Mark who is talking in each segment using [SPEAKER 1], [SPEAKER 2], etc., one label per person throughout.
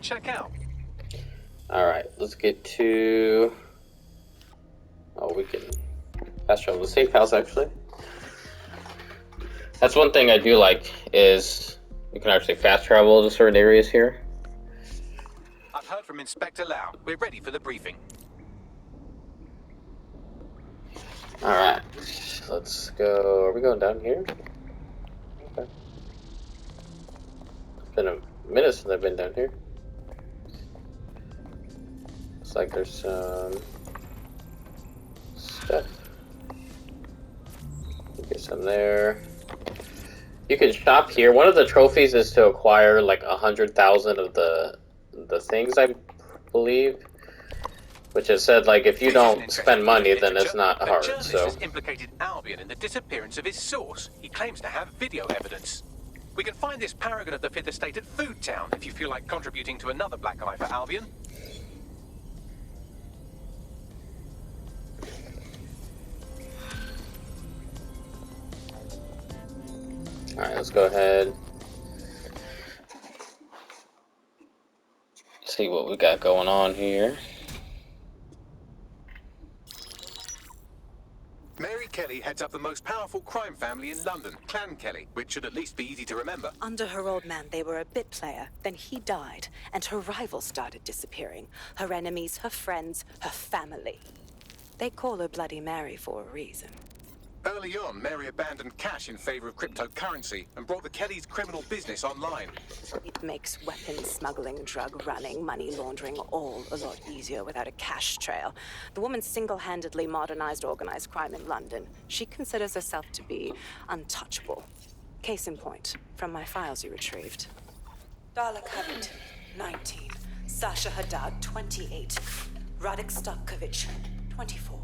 [SPEAKER 1] check out.
[SPEAKER 2] Alright, let's get to... Oh, we can fast travel to the safe house, actually. That's one thing I do like, is you can actually fast travel to certain areas here.
[SPEAKER 1] I've heard from Inspector Lau. We're ready for the briefing.
[SPEAKER 2] Alright, let's go. Are we going down here? Okay. It's been a minute since I've been down here. Looks like there's some stuff. Get some there. You can shop here. One of the trophies is to acquire like 100,000 of the things, I believe. Which has said, like, if you don't spend money, then it's not hard, so...
[SPEAKER 1] The journalist has implicated Albion in the disappearance of his source. He claims to have video evidence. We can find this paragon of the Fifth Estate at Food Town if you feel like contributing to another black eye for Albion.
[SPEAKER 2] Alright, let's go ahead. See what we got going on here.
[SPEAKER 1] Mary Kelly heads up the most powerful crime family in London, Clan Kelly, which should at least be easy to remember.
[SPEAKER 3] Under her old man, they were a bit player. Then he died, and her rivals started disappearing. Her enemies, her friends, her family. They call her Bloody Mary for a reason.
[SPEAKER 1] Early on, Mary abandoned cash in favor of cryptocurrency and brought the Kellys' criminal business online.
[SPEAKER 3] It makes weapons smuggling, drug running, money laundering all a lot easier without a cash trail. The woman single-handedly modernized organized crime in London. She considers herself to be untouchable. Case in point, from my files you retrieved. Darla Covington, 19. Sasha Haddad, 28. Radek Stokovich, 24.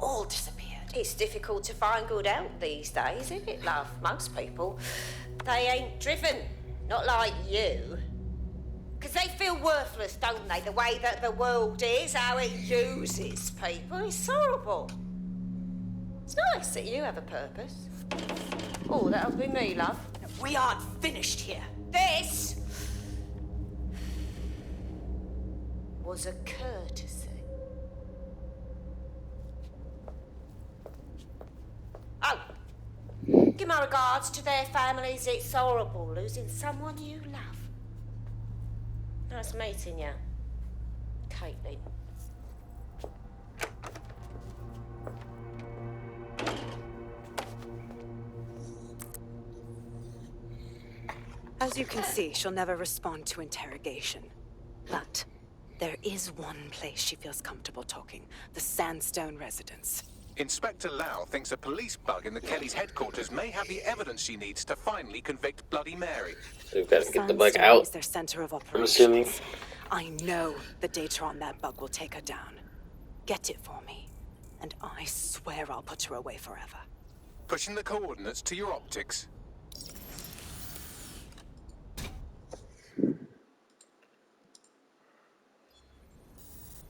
[SPEAKER 3] All disappeared.
[SPEAKER 4] It's difficult to find good help these days, isn't it, love? Most people, they ain't driven. Not like you. Because they feel worthless, don't they? The way that the world is, how it uses people. It's horrible. It's nice that you have a purpose. Oh, that'll be me, love.
[SPEAKER 3] We aren't finished here.
[SPEAKER 4] This was a courtesy. Oh, give my regards to their families. It's horrible losing someone you love. Nice meeting you, Caitlin.
[SPEAKER 3] As you can see, she'll never respond to interrogation. But there is one place she feels comfortable talking. The Sandstone residence.
[SPEAKER 1] Inspector Lau thinks a police bug in the Kellys' headquarters may have the evidence she needs to finally convict Bloody Mary.
[SPEAKER 2] So we've got to get the bug
[SPEAKER 3] Sandstone
[SPEAKER 2] out,
[SPEAKER 3] is their center of
[SPEAKER 2] I'm
[SPEAKER 3] operations.
[SPEAKER 2] assuming.
[SPEAKER 3] I know the data on that bug will take her down. Get it for me, and I swear I'll put her away forever.
[SPEAKER 1] Pushing the coordinates to your optics.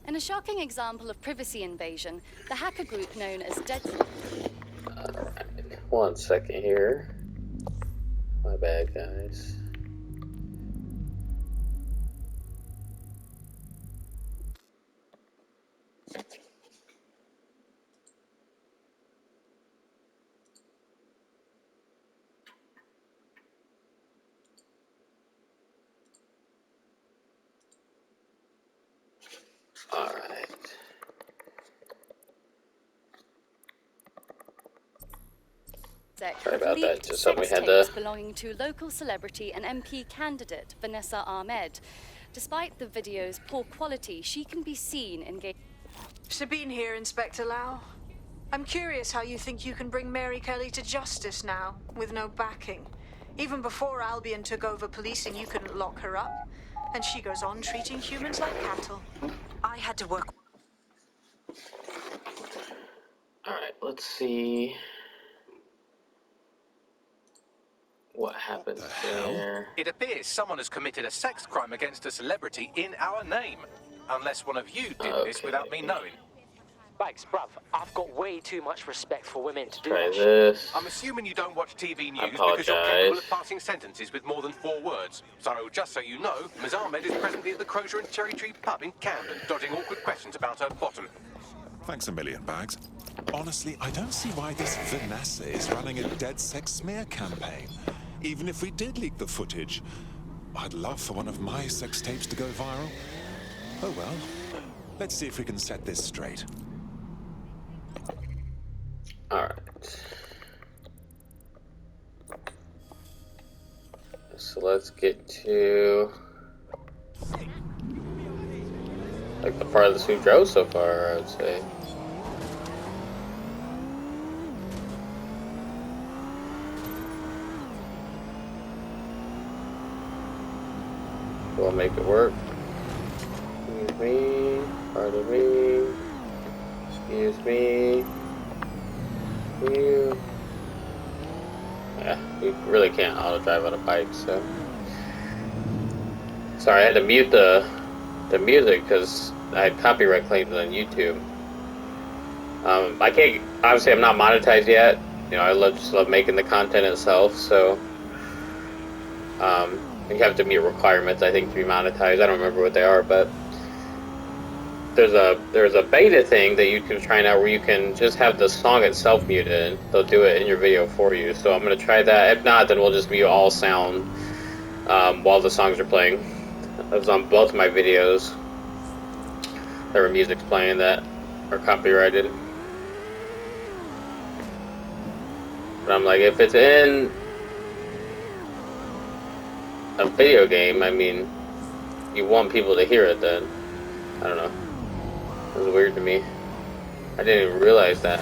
[SPEAKER 5] In a shocking example of privacy invasion, the hacker group known as Dead...
[SPEAKER 2] Alright, 1 second here. My bad, guys. Alright. Sorry about that, just something we had to...
[SPEAKER 5] belonging to local celebrity and MP candidate Vanessa Ahmed. Despite the video's poor quality, she can be seen engaged.
[SPEAKER 6] Sabine here, Inspector Lau. I'm curious how you think you can bring Mary Kelly to justice now, with no backing. Even before Albion took over policing, you couldn't lock her up. And she goes on treating humans like cattle.
[SPEAKER 3] I had to work...
[SPEAKER 2] Alright, let's see... what happened there.
[SPEAKER 1] It appears someone has committed a sex crime against a celebrity in our name. Unless one of you did this without me knowing.
[SPEAKER 7] Bags, bruv, I've got way too much respect for women to do
[SPEAKER 2] Try
[SPEAKER 7] that shit.
[SPEAKER 2] this.
[SPEAKER 1] I'm assuming you don't watch TV news
[SPEAKER 2] I
[SPEAKER 1] because you're capable
[SPEAKER 2] apologize.
[SPEAKER 1] of passing sentences with more than 4 words. So, just so you know, Ms. Ahmed is presently at the Crozier and Cherry Tree pub in Camden, dodging awkward questions about her bottom.
[SPEAKER 8] Thanks a million, Bags. Honestly, I don't see why this Vanessa is running a dead sex smear campaign. Even if we did leak the footage, I'd love for one of my sex tapes to go viral. Oh well, let's see if we can set this straight.
[SPEAKER 2] Alright. So let's get to like the farthest we drove so far, I would say. We'll make it work. Excuse me. Pardon me. Excuse me. You. Yeah, we really can't auto drive on a bike, so. Sorry, I had to mute the music because I had copyright claims on YouTube. I can't. Obviously, I'm not monetized yet. You know, just love making the content itself, so. You have to meet requirements, I think, to be monetized. I don't remember what they are, but there's a beta thing that YouTube's trying out where you can just have the song itself muted. They'll do it in your video for you. So I'm gonna try that. If not, then we'll just mute all sound while the songs are playing. That was on both of my videos. There were music's playing that are copyrighted. But I'm like, if it's in a video game, I mean, you want people to hear it then. I don't know. It was weird to me. I didn't even realize that.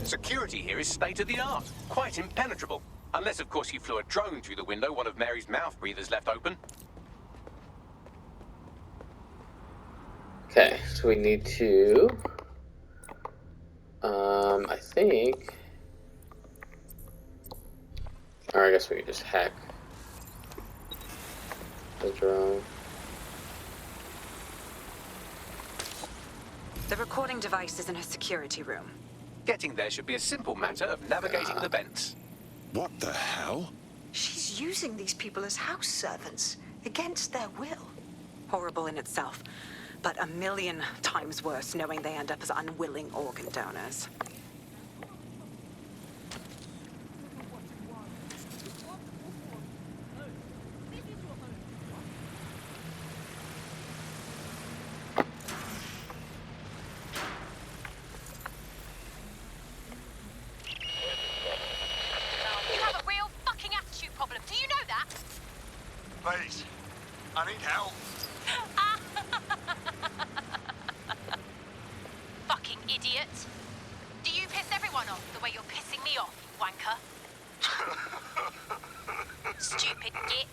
[SPEAKER 1] Security here is state-of-the-art, quite impenetrable. Unless, of course, you flew a drone through the window one of Mary's mouth breathers left open.
[SPEAKER 2] Okay, so we need to... I think... Or I guess we could just hack the drone.
[SPEAKER 3] The recording device is in her security room.
[SPEAKER 1] Getting there should be a simple matter of navigating the vents.
[SPEAKER 8] What the hell?
[SPEAKER 6] She's using these people as house servants, against their will.
[SPEAKER 3] Horrible in itself, but a million times worse knowing they end up as unwilling organ donors.
[SPEAKER 9] You have a real fucking attitude problem. Do you know that?
[SPEAKER 10] Please, I need help.
[SPEAKER 9] Fucking idiot. Do you piss everyone off the way you're pissing me off, you wanker? Stupid git.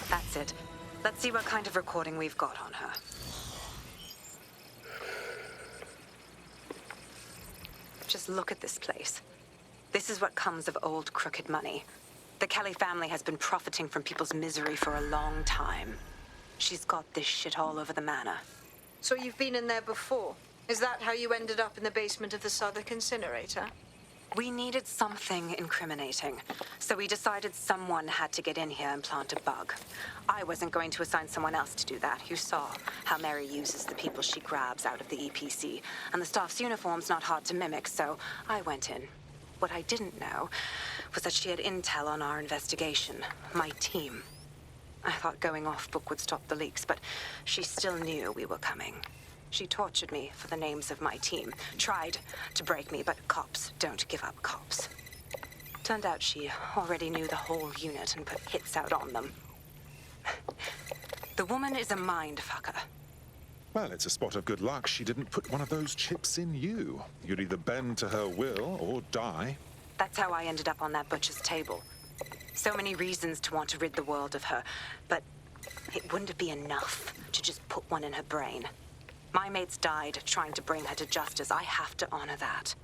[SPEAKER 3] That's it. Let's see what kind of recording we've got on her. Just look at this place. This is what comes of old crooked money. The Kelly family has been profiting from people's misery for a long time. She's got this shit all over the manor.
[SPEAKER 6] So you've been in there before? Is that how you ended up in the basement of the Southwark incinerator?
[SPEAKER 3] We needed something incriminating, so we decided someone had to get in here and plant a bug. I wasn't going to assign someone else to do that. You saw how Mary uses the people she grabs out of the EPC, and the staff's uniform's not hard to mimic, so I went in. What I didn't know was that she had intel on our investigation, my team. I thought going off book would stop the leaks, but she still knew we were coming. She tortured me for the names of my team, tried to break me, but cops don't give up cops. Turned out she already knew the whole unit and put hits out on them. The woman is a mind fucker.
[SPEAKER 8] Well, it's a spot of good luck she didn't put one of those chips in you. You'd either bend to her will or die.
[SPEAKER 3] That's how I ended up on that butcher's table. So many reasons to want to rid the world of her, but it wouldn't be enough to just put one in her brain. My mates died trying to bring her to justice. I have to honor that.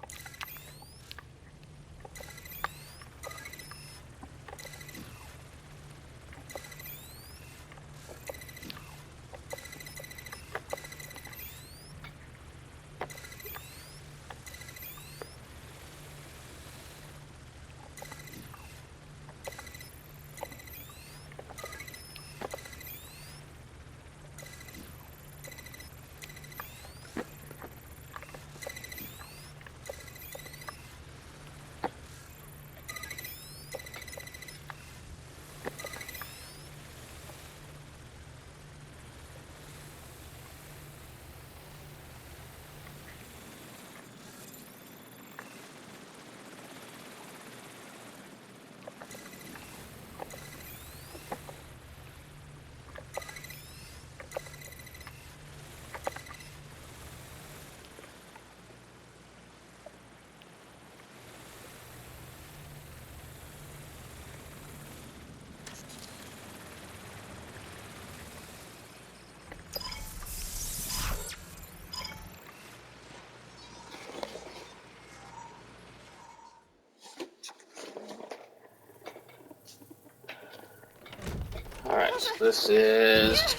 [SPEAKER 2] Alright, so this is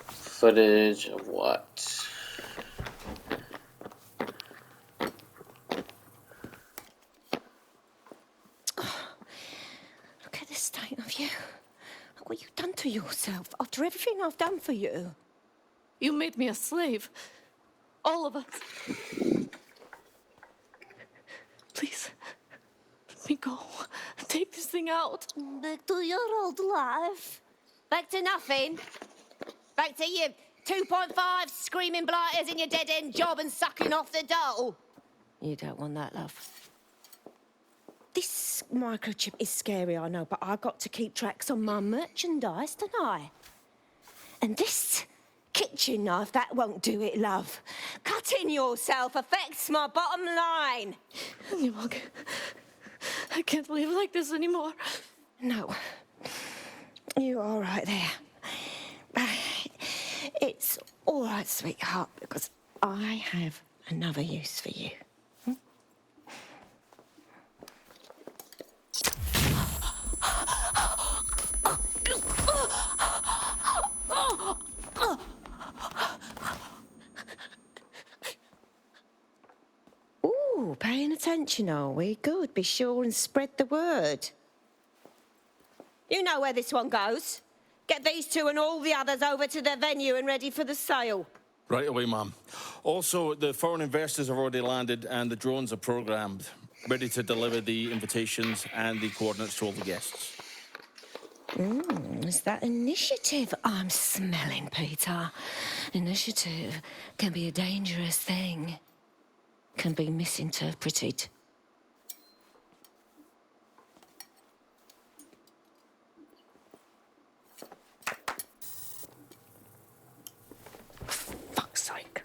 [SPEAKER 2] footage of what?
[SPEAKER 4] Look at the state of you. Look what you've done to yourself after everything I've done for you.
[SPEAKER 11] You made me a slave. All of us. Please, let me go. Take this thing out.
[SPEAKER 4] Back to your old life. Back to nothing. Back to you 2.5 screaming blighters in your dead-end job and sucking off the dole. You don't want that, love. This microchip is scary, I know, but I've got to keep tracks on my merchandise, don't I? And this kitchen knife, that won't do it, love. Cutting yourself affects my bottom line.
[SPEAKER 11] Look, I can't live like this anymore.
[SPEAKER 4] No. You're all right there. It's all right, sweetheart, because I have another use for you. Ooh, paying attention, are we? Good. Be sure and spread the word. You know where this one goes. Get these two and all the others over to their venue and ready for the sale.
[SPEAKER 12] Right away, ma'am. Also, the foreign investors have already landed and the drones are programmed, ready to deliver the invitations and the coordinates to all the guests.
[SPEAKER 4] Is that initiative I'm smelling, Peter? Initiative can be a dangerous thing. Can be misinterpreted. Fuck's sake.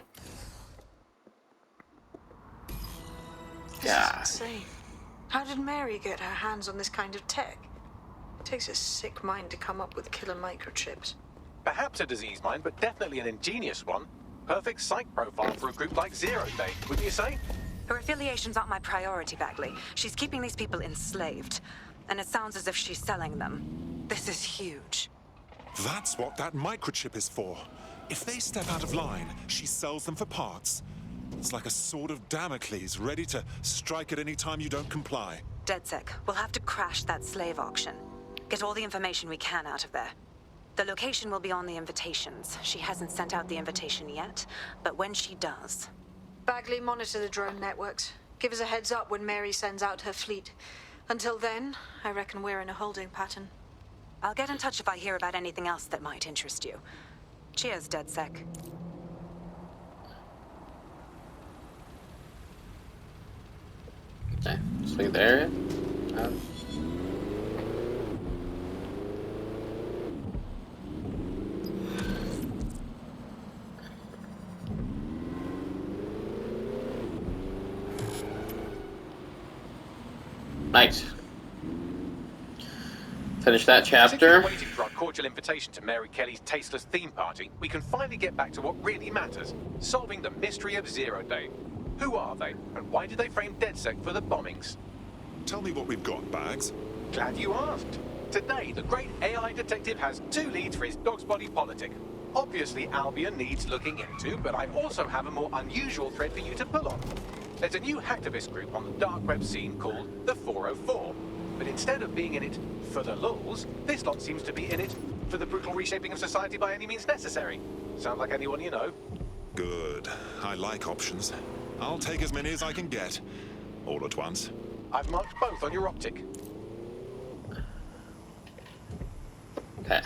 [SPEAKER 6] This is insane. How did Mary get her hands on this kind of tech? It takes a sick mind to come up with killer microchips.
[SPEAKER 1] Perhaps a disease mind, but definitely an ingenious one. Perfect psych profile for a group like Zero Day, wouldn't you say?
[SPEAKER 3] Her affiliations aren't my priority, Bagley. She's keeping these people enslaved. And it sounds as if she's selling them. This is huge.
[SPEAKER 8] That's what that microchip is for. If they step out of line, she sells them for parts. It's like a sword of Damocles, ready to strike at any time you don't comply.
[SPEAKER 3] DedSec, we'll have to crash that slave auction. Get all the information we can out of there. The location will be on the invitations. She hasn't sent out the invitation yet, but when she does...
[SPEAKER 6] Bagley, monitor the drone networks. Give us a heads up when Mary sends out her fleet. Until then, I reckon we're in a holding pattern.
[SPEAKER 3] I'll get in touch if I hear about anything else that might interest you. Cheers, DedSec.
[SPEAKER 2] Okay, just leave the area. Nice. finish that chapter.
[SPEAKER 1] Since we're waiting for our cordial invitation to Mary Kelly's tasteless theme party, we can finally get back to what really matters, solving the mystery of Zero Day. Who are they, and why did they frame DedSec for the bombings?
[SPEAKER 8] Tell me what we've got, Bags.
[SPEAKER 1] Glad you asked. Today, the great AI detective has 2 leads for his dog's body politic. Obviously, Albion needs looking into, but I also have a more unusual thread for you to pull on. There's a new hacktivist group on the dark web scene called the 404. But instead of being in it for the lulz, this lot seems to be in it for the brutal reshaping of society by any means necessary. Sound like anyone you know?
[SPEAKER 8] Good. I like options. I'll take as many as I can get. All at once.
[SPEAKER 1] I've marked both on your optic.
[SPEAKER 2] Okay.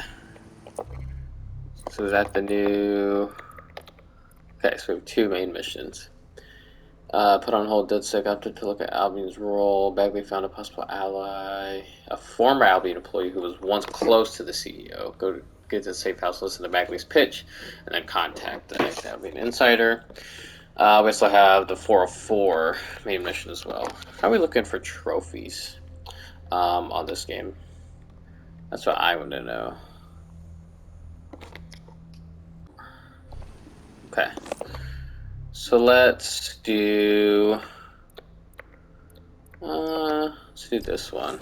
[SPEAKER 2] So is that the new... Okay, so we have 2 main missions. Put on hold DedSec update to look at Albion's role. Bagley found a possible ally, a former Albion employee who was once close to the CEO. Get to the safe house, listen to Bagley's pitch, and then contact the next Albion insider. We also have the 404 main mission as well. How are we looking for trophies on this game? That's what I want to know. Okay. So let's do this one.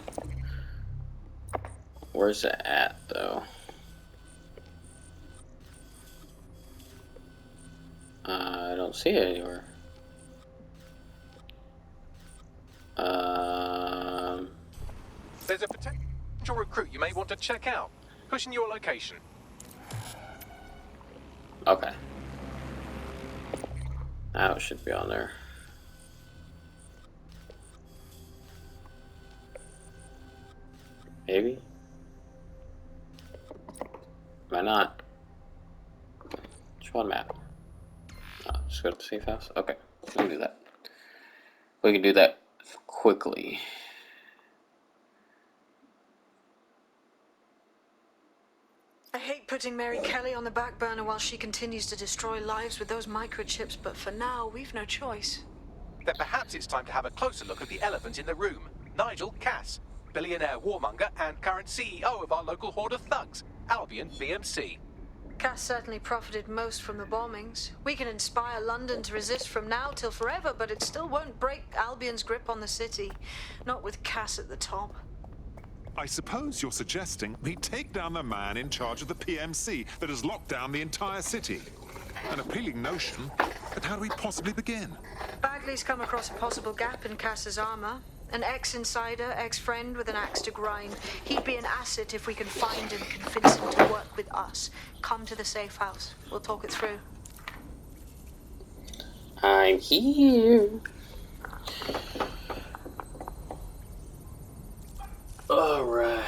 [SPEAKER 2] Where's it at though? I don't see it anywhere.
[SPEAKER 1] There's a potential recruit you may want to check out. Pushing your location.
[SPEAKER 2] Okay. Now it should be on there. Maybe? Am I not? Which one map? Oh, just go to the safe house? Okay, we can do that. We can do that quickly.
[SPEAKER 6] I hate putting Mary Kelly on the back burner while she continues to destroy lives with those microchips, but for now, we've no choice.
[SPEAKER 1] Then perhaps it's time to have a closer look at the elephant in the room. Nigel Cass, billionaire warmonger and current CEO of our local horde of thugs, Albion BMC.
[SPEAKER 6] Cass certainly profited most from the bombings. We can inspire London to resist from now till forever, but it still won't break Albion's grip on the city. Not with Cass at the top.
[SPEAKER 8] I suppose you're suggesting we take down the man in charge of the PMC that has locked down the entire city. An appealing notion, but how do we possibly begin?
[SPEAKER 6] Bagley's come across a possible gap in Cass's armor. An ex-insider, ex-friend with an axe to grind. He'd be an asset if we can find and convince him to work with us. Come to the safe house. We'll talk it through.
[SPEAKER 2] I'm here. All right.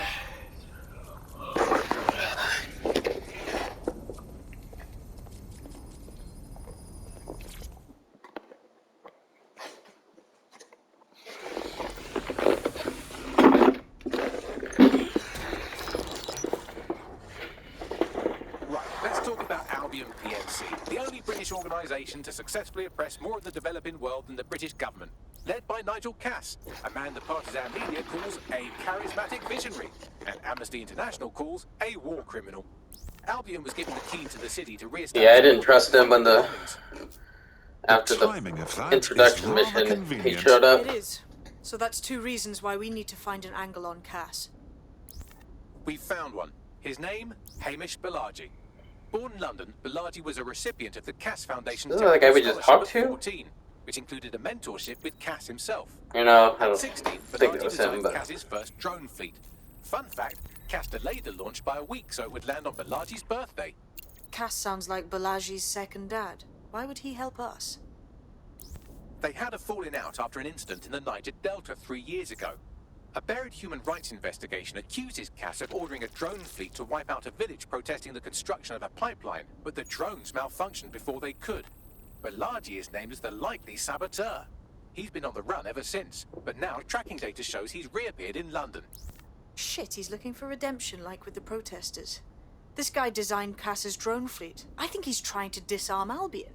[SPEAKER 1] The only British organisation to successfully oppress more of the developing world than the British government, led by Nigel Cass, a man the partisan media calls a charismatic visionary, and Amnesty International calls a war criminal. Albion was given the key to the city to re-establish...
[SPEAKER 2] Yeah, I didn't trust him when after the introduction mission, he showed up.
[SPEAKER 6] It is. So that's 2 reasons why we need to find an angle on Cass.
[SPEAKER 1] We've found one. His name, Hamish Balaji. Born in London, Balaji was a recipient of the Cass Foundation's
[SPEAKER 2] Isn't that the guy we just talked to?
[SPEAKER 1] 14, which included a mentorship with Cass himself.
[SPEAKER 2] You know, I
[SPEAKER 1] At
[SPEAKER 2] don't
[SPEAKER 1] 16,
[SPEAKER 2] think it
[SPEAKER 1] Balaji
[SPEAKER 2] was him,
[SPEAKER 1] designed
[SPEAKER 2] but...
[SPEAKER 1] Cass's first drone fleet. Fun fact, Cass delayed the launch by a week so it would land on Balaji's birthday.
[SPEAKER 6] Cass sounds like Balaji's second dad. Why would he help us?
[SPEAKER 1] They had a falling out after an incident in the Niger Delta 3 years ago. A buried human rights investigation accuses Cass of ordering a drone fleet to wipe out a village protesting the construction of a pipeline, but the drones malfunctioned before they could. Balaji is named as the likely saboteur. He's been on the run ever since, but now tracking data shows he's reappeared in London.
[SPEAKER 6] Shit, he's looking for redemption like with the protesters. This guy designed Cass's drone fleet. I think he's trying to disarm Albion.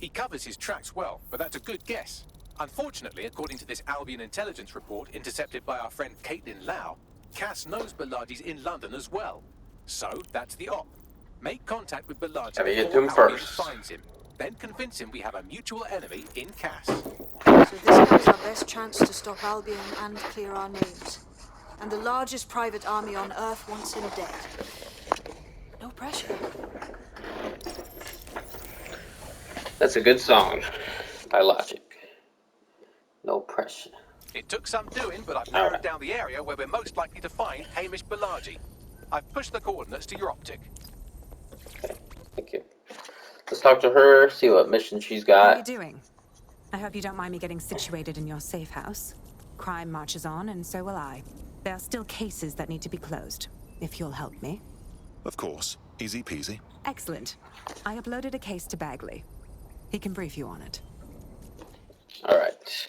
[SPEAKER 1] He covers his tracks well, but that's a good guess. Unfortunately, according to this Albion intelligence report intercepted by our friend Caitlin Lau, Cass knows Bilardi's in London as well. So, that's the op. Make contact with Bilardi
[SPEAKER 2] Gotta get to
[SPEAKER 1] before
[SPEAKER 2] him
[SPEAKER 1] Albion
[SPEAKER 2] first.
[SPEAKER 1] finds him. Then convince him we have a mutual enemy in Cass.
[SPEAKER 6] So this now is our best chance to stop Albion and clear our names. And the largest private army on Earth wants him dead. No pressure.
[SPEAKER 2] That's a good song by Logic. No pressure.
[SPEAKER 1] It took some doing, but I've narrowed down the area where we're most likely to find Hamish Bilardi. I've pushed the coordinates to your optic.
[SPEAKER 2] Okay, thank you. Let's talk to her, see what mission she's
[SPEAKER 3] How are
[SPEAKER 2] got.
[SPEAKER 3] you doing? I hope you don't mind me getting situated in your safe house. Crime marches on, and so will I. There are still cases that need to be closed, if you'll help me.
[SPEAKER 8] Of course. Easy peasy.
[SPEAKER 3] Excellent. I uploaded a case to Bagley. He can brief you on it.
[SPEAKER 2] Alright.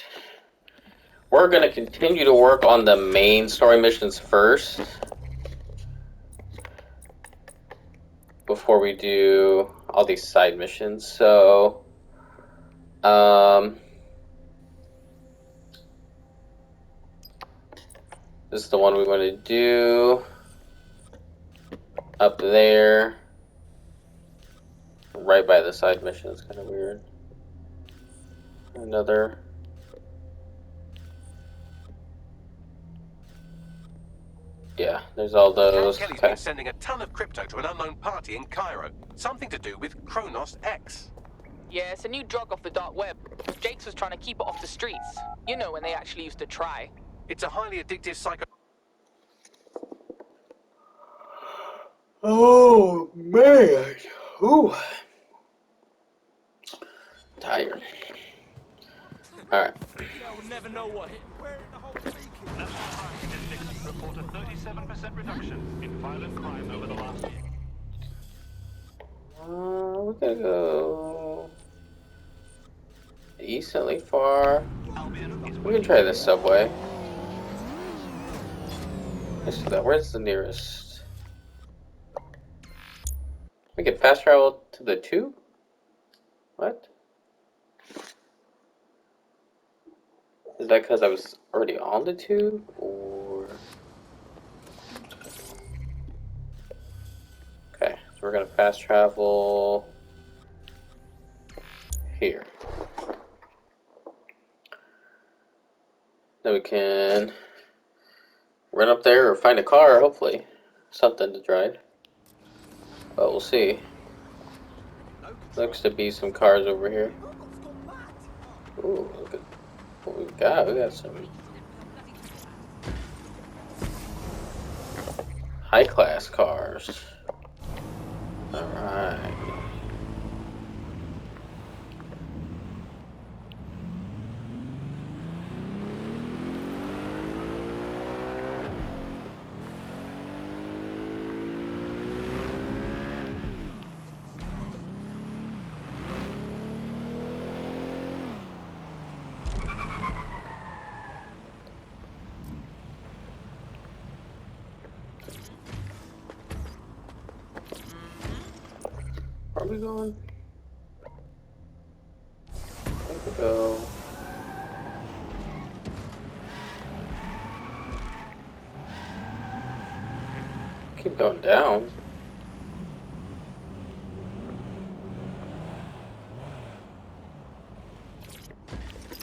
[SPEAKER 2] We're going to continue to work on the main story missions first, before we do all these side missions. So, this is the one we want to do. Up there. Right by the side mission. It's kind of weird. Another. Yeah, there's all those.
[SPEAKER 1] Kelly's
[SPEAKER 2] Okay.
[SPEAKER 1] been sending a ton of crypto to an unknown party in Cairo. Something to do with Kronos X.
[SPEAKER 7] Yeah, it's a new drug off the dark web. Jakes was trying to keep it off the streets. You know, when they actually used to try.
[SPEAKER 1] It's a highly addictive psycho...
[SPEAKER 2] Oh, man. Ooh. Tired. Alright.
[SPEAKER 10] Never know what hit. Report a 37% reduction in violent crime over the last year.
[SPEAKER 2] We're gonna go decently far. We can try this subway. Let's do that. Where's the nearest? We can fast travel to the tube? What? Is that because I was already on the tube? Or... Okay, so we're gonna fast travel here. Then we can run up there or find a car, hopefully. Something to drive. But we'll see. Looks to be some cars over here. Ooh, look at what we've got. We got some high-class cars. Alright. Where are we going? I think we go. Keep going down.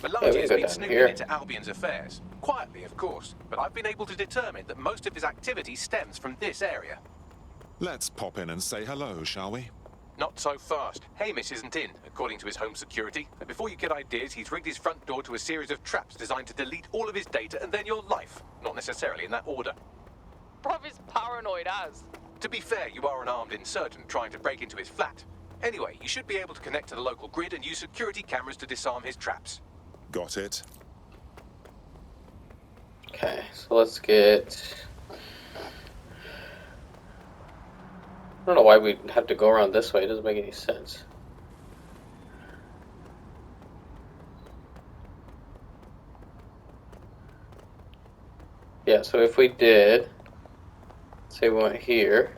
[SPEAKER 1] Bilardi has
[SPEAKER 2] go
[SPEAKER 1] been
[SPEAKER 2] down
[SPEAKER 1] snooping
[SPEAKER 2] here.
[SPEAKER 1] into Albion's affairs. Quietly, of course, but I've been able to determine that most of his activity stems from this area.
[SPEAKER 8] Let's pop in and say hello, shall we?
[SPEAKER 1] Not so fast. Hamish isn't in, according to his home security. And before you get ideas, he's rigged his front door to a series of traps designed to delete all of his data and then your life. Not necessarily in that order.
[SPEAKER 7] Bruv is paranoid as.
[SPEAKER 1] To be fair, you are an armed insurgent trying to break into his flat. Anyway, you should be able to connect to the local grid and use security cameras to disarm his traps.
[SPEAKER 8] Got it.
[SPEAKER 2] Okay, so let's get... I don't know why we'd have to go around this way. It doesn't make any sense. Yeah, so if we did, say we went here.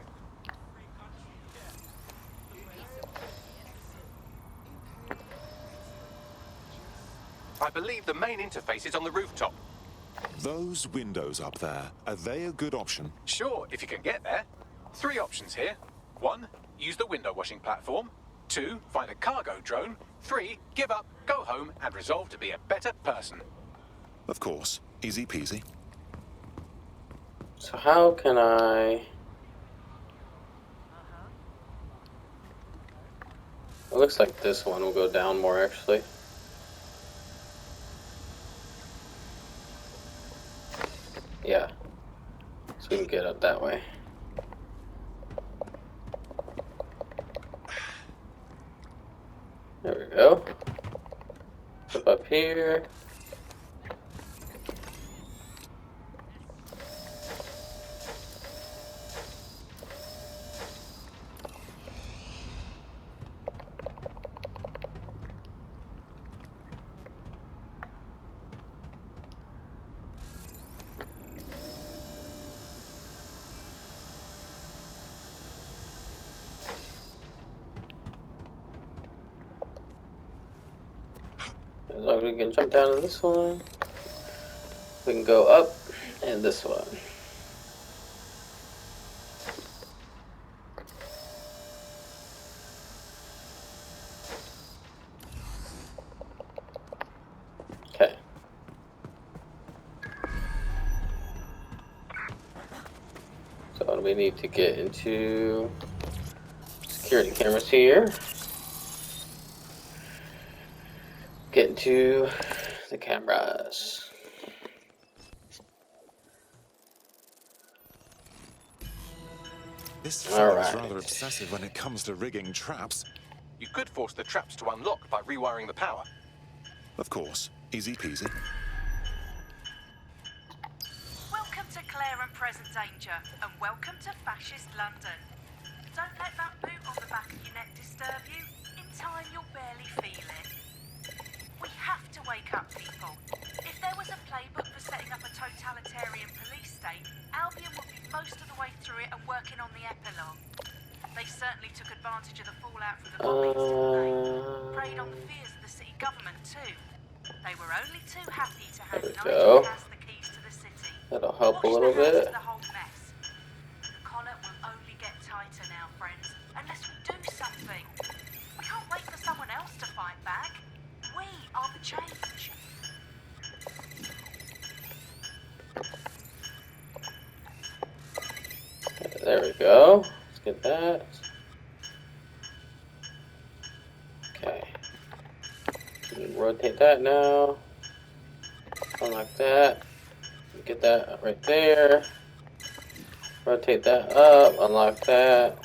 [SPEAKER 1] I believe the main interface is on the rooftop.
[SPEAKER 8] Those windows up there, are they a good option?
[SPEAKER 1] Sure, if you can get there. 3 options here. 1, use the window washing platform. 2, find a cargo drone. 3, give up, go home, and resolve to be a better person.
[SPEAKER 8] Of course. Easy peasy.
[SPEAKER 2] So how can I... It looks like this one will go down more, actually. Yeah. So we can get up that way. There we go. Up here. As long as we can jump down to this one, we can go up and this one. Okay. So we need to get into security cameras here. Get into the cameras.
[SPEAKER 8] This fellow's
[SPEAKER 2] Alright.
[SPEAKER 8] rather obsessive when it comes to rigging traps.
[SPEAKER 1] You could force the traps to unlock by rewiring the power.
[SPEAKER 8] Of course. Easy peasy.
[SPEAKER 13] Welcome to Claire and Present Danger, and welcome to Fascist London. Don't let that boot on the back of your neck disturb you. In time, you'll barely feel it. We have to wake up, people. If there was a playbook for setting up a totalitarian police state, Albion would be most of the way through it and working on the epilogue. They certainly took advantage of the fallout from the bombings, didn't they? Preyed on the fears of the city government, too. They were only too happy to hand
[SPEAKER 2] go.
[SPEAKER 13] Nigel Cass the keys to the city.
[SPEAKER 2] That'll help a
[SPEAKER 13] Watch
[SPEAKER 2] little
[SPEAKER 13] the hands
[SPEAKER 2] bit.
[SPEAKER 13] of the whole mess. The collar will only get tighter now, friends, unless we do something. We can't wait for someone else to fight back. We are the change.
[SPEAKER 2] There we go. Let's get that. Okay. Rotate that now. Unlock that. Get that right there. Rotate that up. Unlock that.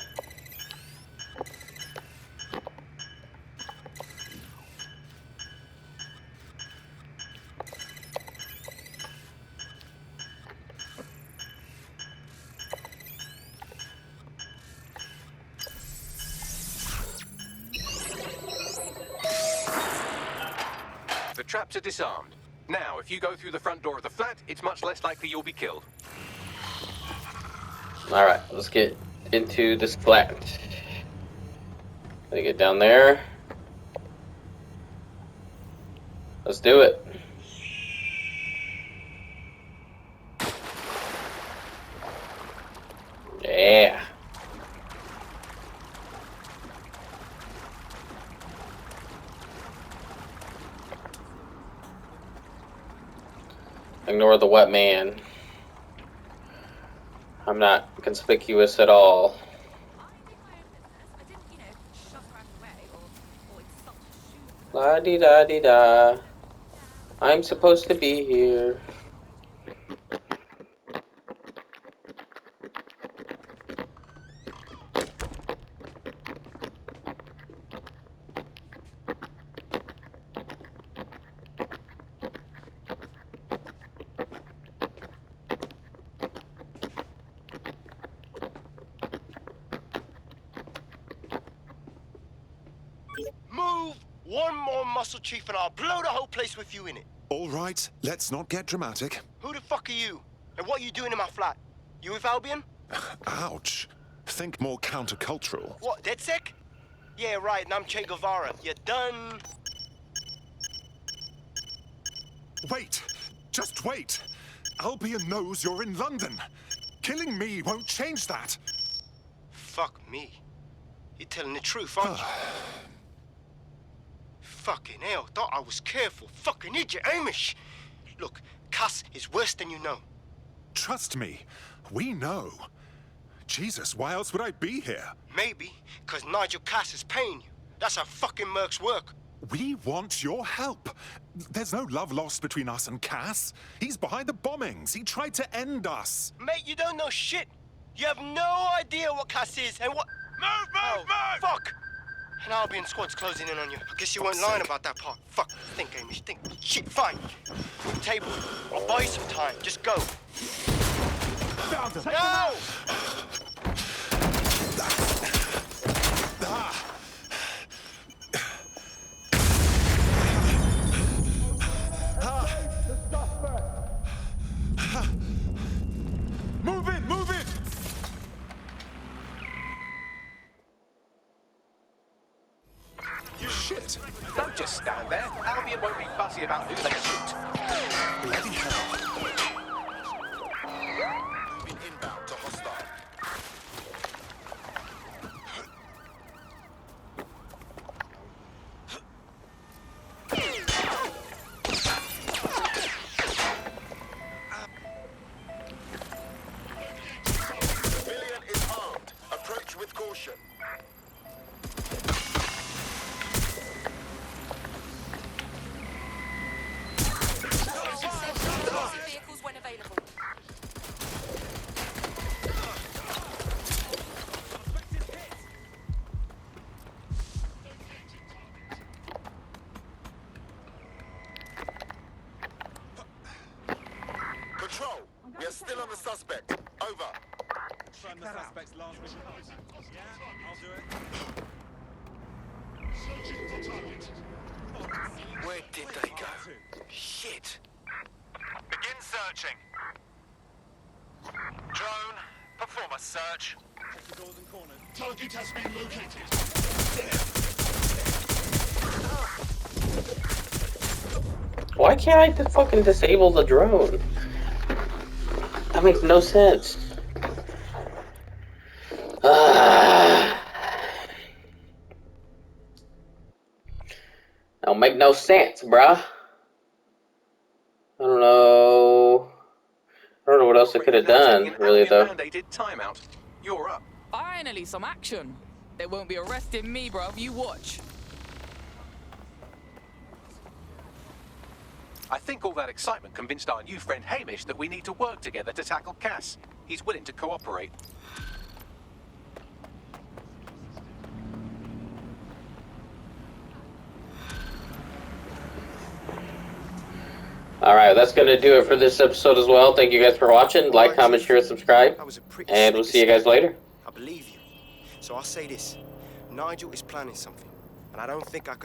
[SPEAKER 1] The traps are disarmed. Now, if you go through the front door of the flat, it's much less likely you'll be killed.
[SPEAKER 2] Alright, let's get into this flat. Gotta get down there. Let's do it. Yeah. Ignore the wet man. I'm not conspicuous at all. La di da di da. I'm supposed to be here.
[SPEAKER 14] Move one more muscle, Chief, and I'll blow the whole place with you in it.
[SPEAKER 8] All right, let's not get dramatic.
[SPEAKER 14] Who the fuck are you? And what are you doing in my flat? You with Albion?
[SPEAKER 8] Ouch. Think more countercultural.
[SPEAKER 14] What, DedSec? Yeah, right, and I'm Che Guevara. You done?
[SPEAKER 8] Wait! Just wait! Albion knows you're in London. Killing me won't change that.
[SPEAKER 14] Fuck me. You're telling the truth, aren't you? Fucking hell, thought I was careful. Fucking idiot, Amish. Look, Cass is worse than you know.
[SPEAKER 8] Trust me, we know. Jesus, why else would I be here?
[SPEAKER 14] Maybe, because Nigel Cass is paying you. That's how fucking mercs work.
[SPEAKER 8] We want your help. There's no love lost between us and Cass. He's behind the bombings. He tried to end us.
[SPEAKER 14] Mate, you don't know shit. You have no idea what Cass is and what... Move! Fuck! An Albion squad's closing in on you. I guess you weren't lying about that part. Fuck. Think, Amish, think. Shit, fine. Table. I'll buy you some time. Just go. No!
[SPEAKER 8] Move it! Shit!
[SPEAKER 1] Don't just stand there. Albion won't be fussy about who they shoot.
[SPEAKER 8] Bloody hell.
[SPEAKER 14] Inbound to hostile. Civilian is armed. Approach with caution.
[SPEAKER 15] Vehicles when available.
[SPEAKER 14] Control, we are still on the suspect. Over.
[SPEAKER 10] Confirm the suspect's last mission. Yeah, I'll do it.
[SPEAKER 14] Where did they go? Shit.
[SPEAKER 10] Begin searching. Drone, perform a search. Check the doors and corners. Target has been located.
[SPEAKER 2] Why can't I fucking disable the drone? That makes no sense. Don't make no sense, bruh. I don't know what else I could have done, really, though.
[SPEAKER 1] Mandated timeout. You're up.
[SPEAKER 7] Finally, some action. They won't be arresting me, bruv. You watch.
[SPEAKER 1] I think all that excitement convinced our new friend Hamish that we need to work together to tackle Cass. He's willing to cooperate.
[SPEAKER 2] Alright, that's going to do it for this episode as well. Thank you guys for watching. Like, comment, share, subscribe. And we'll see you guys later.
[SPEAKER 14] I believe you. So I'll say this. Nigel is planning something. And I don't think I could